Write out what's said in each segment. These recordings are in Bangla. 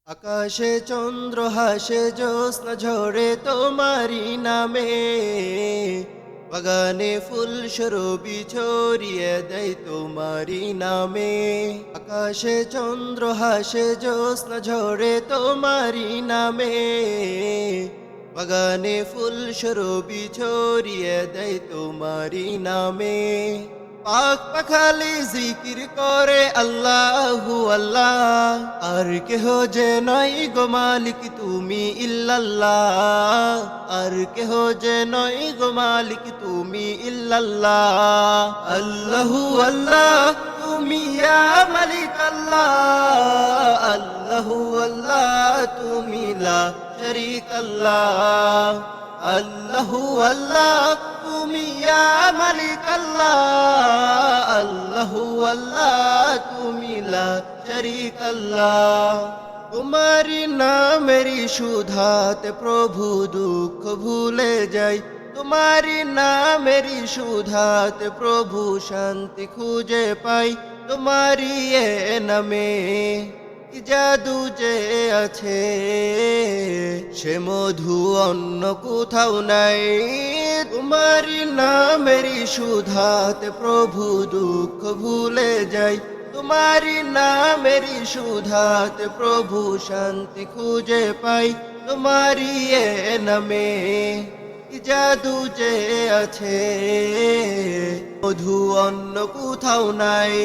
আকাশে চন্দ্র হাসে জ্যোৎস্না ঝরে তোমারি নামে, বাগানে ফুল সরবি ছড়িয়ে দেয় তোমারি নামে। আকাশে চন্দ্র হাসে জ্যোৎস্না ঝরে তোমারি নামে, বাগানে ফুল সরবি ছড়িয়ে দেয় তোমারি নামে। পাক পাখালি জিকির করে আল্লাহু আল্লাহ, আর কেহ যে নয় গো মালিক তুমি ইল্লাল্লাহ, আর কেহ যে নয় গো মালিক তুমি ইল্লাল্লাহ। আল্লাহু আল্লাহ তুমি ইয়া মালিক আল্লাহ, আল্লাহু আল্লাহ তুমি লা শরীক আল্লাহ। আল্লাহু আল্লাহ তুমি ইয়া মালিক আল্লাহ, আল্লাহু আল্লাহ তুমি লা শরীক আল্লাহ। তোমারি নামেরি সুধাতে প্রভু দুঃখ ভুলে যাই, তোমারি নামেরি সুধাতে প্রভু শান্তি খুঁজে পাই। তোমারি এ নামে কি জাদু যে আছে, সে মধু অন্য কোথাও নাই। তোমারি নামেরি সুধাতে প্রভু দুঃখ ভুলে যাই, তোমারি নামেরি সুধাতে প্রভু শান্তি খুঁজে পাই। তোমারি এ নামে কি জাদু যে আছে, মধু অন্য কোথাও নাই।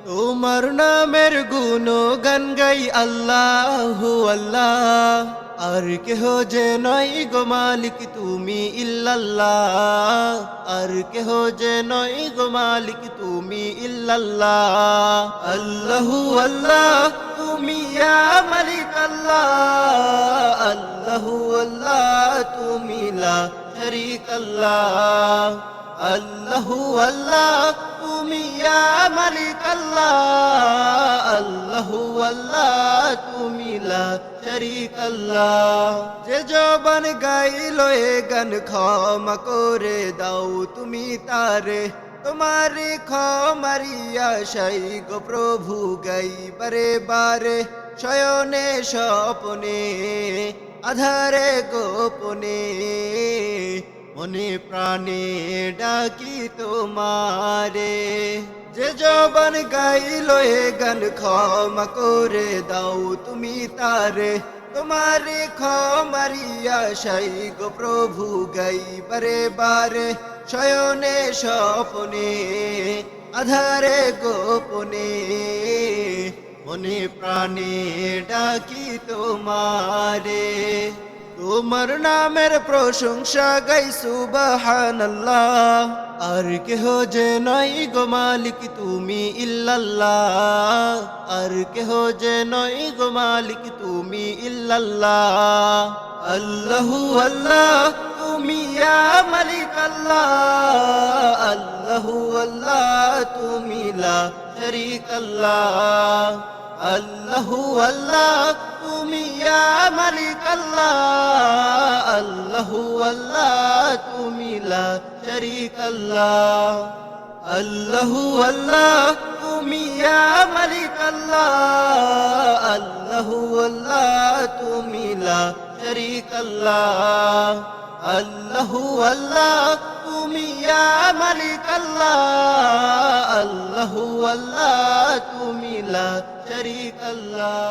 তোমার নামের গুণগান গাই আল্লাহু আল্লাহ, আর কেহ যে নয় গো মালিক তুমি ইল্লাল্লাহ, আর কেহ যে নয় গো মালিক তুমি ইল্লাল্লাহ। আল্লাহু আল্লাহ তুমি ইয়া মালিক আল্লাহ, আল্লাহু আল্লাহ তুমি লা শরীক আল্লাহ। আল্লাহু আল্লাহ তুমি ইয়া মালিক আল্লাহ, আল্লাহু আল্লাহ তুমি লা শরীক আল্লাহ। যে জবান গাইলো এ গান ক্ষমা করে দাও তুমি তারে, তোমারি ক্ষমারি আশাই গো প্রভু গাই বারে বারে। শয়নে স্বপনে আধারে গোপনে, মনে প্রাণে ডাকি তোমারে। যে জবান গাইলো এ গান ক্ষমা করে দাও তুমি তারে, তোমারি ক্ষমারি আশাই গো প্রভু গাই বারে বারে। শয়নে স্বপনে আধারে গোপনে, মনে প্রাণে ডাকি তোমারে। তোমার নামের প্রশংসা গাই সুবহানাল্লাহ, আর কেহ যে নয় গো মালিক তুমি ইল্লাল্লাহ, আর কেহ যে নয় গো মালিক তুমি ইল্লাল্লাহ। আল্লাহু আল্লাহ তুমি ইয়া মালিক আল্লাহ, আল্লাহু আল্লাহ তুমি লা শরীক আল্লাহ। আল্লাহু আল্লাহ তুমি ইয়া মালিক আল্লাহ, আল্লাহু আল্লাহ তুমি লা শরীক আল্লাহ। আল্লাহু আল্লাহ তুমি ইয়া মালিক আল্লাহ, আল্লাহু আল্লাহ তুমি লা শরীক আল্লাহ। আল্লাহু আল্লাহ তুমি ইয়া মালিক আল্লাহ, আল্লাহু আল্লাহ তুমি লা শরীক আল্লাহ।